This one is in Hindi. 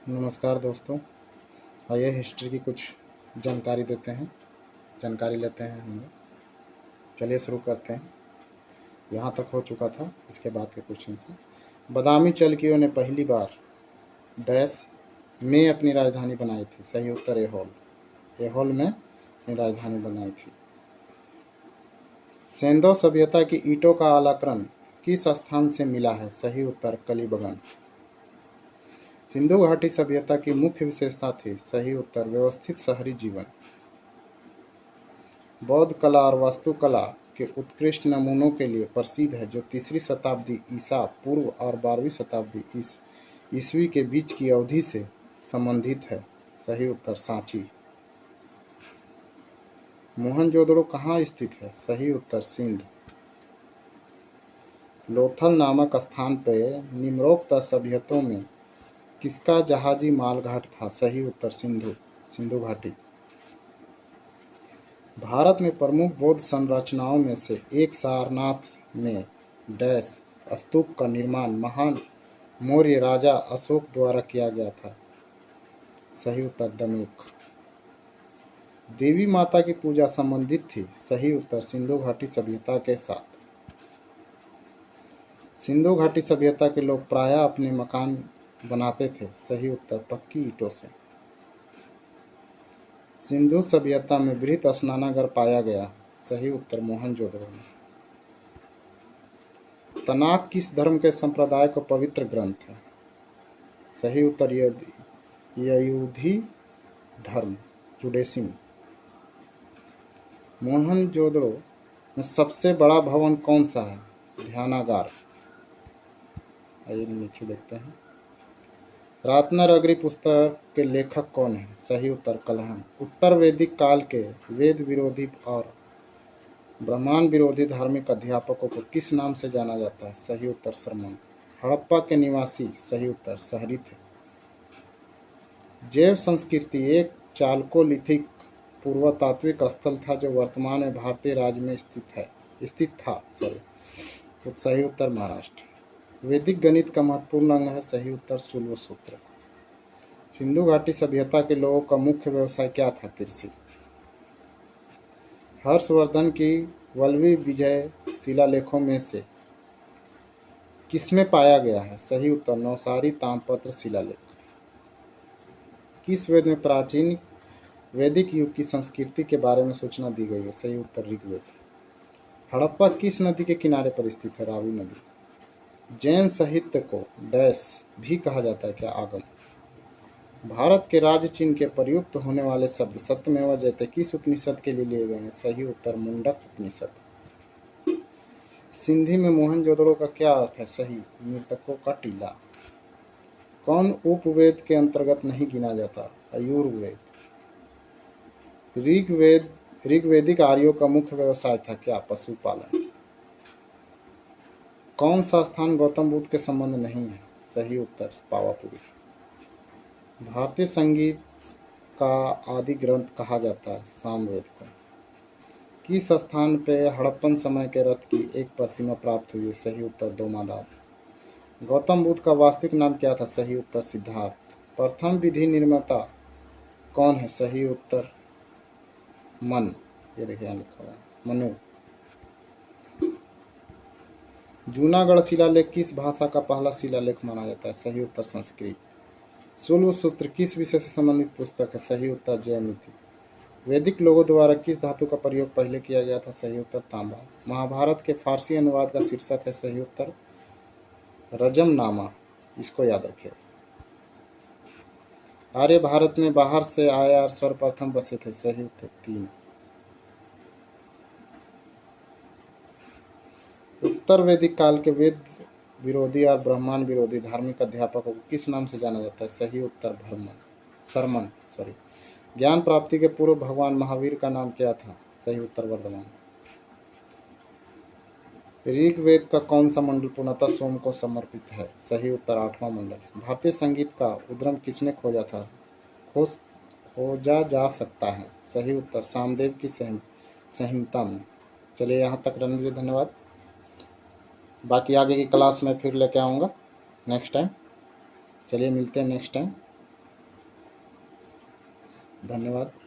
नमस्कार दोस्तों। आइए हिस्ट्री की कुछ जानकारी लेते हैं हम लोग। चलिए शुरू करते हैं। यहाँ तक हो चुका था, इसके बाद के क्वेश्चन से। बदामी चालुक्यों ने पहली बार डैश में अपनी राजधानी बनाई थी। सही उत्तर एहोल। एहोल में अपनी राजधानी बनाई थी। सेंधो सभ्यता की ईंटों का आलाकरण किस स्थान से मिला है? सही उत्तर कलिबगन। सिंधु घाटी सभ्यता की मुख्य विशेषता थी। सही उत्तर व्यवस्थित शहरी जीवन। बौद्ध कला और वास्तुकला के उत्कृष्ट नमूनों के लिए प्रसिद्ध है, जो 3री शताब्दी ईसा पूर्व और 12वीं शताब्दी ईस्वी के बीच की अवधि से संबंधित है। सही उत्तर सांची। मोहनजोदड़ो कहाँ स्थित है? सही उत्तर सिंध। लोथल नामक स्थान पर निम्नोक्त सभ्यताओं में किसका जहाजी मालघाट था? सही उत्तर सिंधु घाटी। भारत में प्रमुख बौद्ध संरचनाओं में से एक सारनाथ में डैश स्तूप का निर्माण महान मौर्य राजा अशोक द्वारा किया गया था। सही उत्तर दमेक। देवी माता की पूजा संबंधित थी। सही उत्तर सिंधु घाटी सभ्यता के साथ। सिंधु घाटी सभ्यता के लोग प्रायः अपने मकान बनाते थे। सही उत्तर पक्की ईंटों से। सिंधु सभ्यता में वृहत स्नानागार पाया गया। सही उत्तर मोहनजोदड़ो में। तनाक किस धर्म के संप्रदाय का पवित्र ग्रंथ है? सही उत्तर यहूदी धर्म जुडाइज्म। मोहनजोदड़ो में सबसे बड़ा भवन कौन सा है? ध्यानागार। आइए नीचे देखते हैं। रत्नागिरी पुस्तक के लेखक कौन है? सही उत्तर कलहन। उत्तर वैदिक काल के वेद विरोधी और ब्राह्मण विरोधी धार्मिक अध्यापकों को किस नाम से जाना जाता है? सही उत्तर शर्मन। हड़प्पा के निवासी सही उत्तर शहरी थे। जैव संस्कृति एक चालकोलिथिक पुरातात्विक स्थल था जो वर्तमान में भारतीय राज्य में स्थित था। सही उत्तर महाराष्ट्र। वैदिक गणित का महत्वपूर्ण अंग है। सही उत्तर शूल्व सूत्र। सिंधु घाटी सभ्यता के लोगों का मुख्य व्यवसाय क्या था? कृषि। हर्षवर्धन की वल्लवी विजय शिलालेखों में से किसमें पाया गया है? सही उत्तर नौसारी ताम्रपत्र शिलालेख। किस वेद में प्राचीन वैदिक युग की संस्कृति के बारे में सूचना दी गई है? सही उत्तर ऋग्वेद। हड़प्पा किस नदी के किनारे पर स्थित है? रावी नदी। जैन साहित्य को डैश भी कहा जाता है क्या? आगम। भारत के राज्य चिन्ह के प्रयुक्त होने वाले शब्द सत्यमेव जयते किस उपनिषद के लिए लिए गए हैं? सही उत्तर मुंडक उपनिषद। सिंधी में मोहनजोदड़ो का क्या अर्थ है? सही मृतकों का टीला। कौन उपवेद के अंतर्गत नहीं गिना जाता? आयुर्वेद। ऋग्वेदिक आर्यों का मुख्य व्यवसाय था क्या? पशुपालन। कौन सा स्थान गौतम बुद्ध के संबंध नहीं है? सही उत्तर पावापुरी। भारतीय संगीत का आदि ग्रंथ कहा जाता है सामवेद को। किस स्थान पर हड़प्पन समय के रथ की एक प्रतिमा प्राप्त हुई है? सही उत्तर दोमादार। गौतम बुद्ध का वास्तविक नाम क्या था? सही उत्तर सिद्धार्थ। प्रथम विधि निर्माता कौन है? सही उत्तर मन। ये देखिए यहाँ लिखा हुआ है मनु। जूनागढ़ शिलालेख किस भाषा का पहला शिलालेख माना जाता है? सही उत्तर संस्कृत। शूल्व सूत्र किस विषय से संबंधित पुस्तक है? सही उत्तर ज्यामिति। वैदिक लोगों द्वारा किस धातु का प्रयोग पहले किया गया था? सही उत्तर तांबा। महाभारत के फारसी अनुवाद का शीर्षक है? सही उत्तर रजमनामा। इसको याद रखिए। आर्य भारत में बाहर से आए और सर्वप्रथम बसे थे? सही उत्तर 3। उत्तर वैदिक काल के वेद विरोधी और ब्राह्मण विरोधी धार्मिक अध्यापकों को किस नाम से जाना जाता है? सही उत्तर शर्मन। ज्ञान प्राप्ति के पूर्व भगवान महावीर का नाम क्या था? सही उत्तर वर्धमान। ऋग्वेद का कौन सा मंडल पूर्णतः सोम को समर्पित है? सही उत्तर 8वां मंडल। भारतीय संगीत का उद्गम किसने खोजा था? खोजा जा सकता है? सही उत्तर सामदेव की संहिता में। चलिए यहाँ तक रहने दीजिए, धन्यवाद। बाकी आगे की क्लास में फिर लेके आऊँगा नेक्स्ट टाइम। चलिए मिलते हैं नेक्स्ट टाइम। धन्यवाद।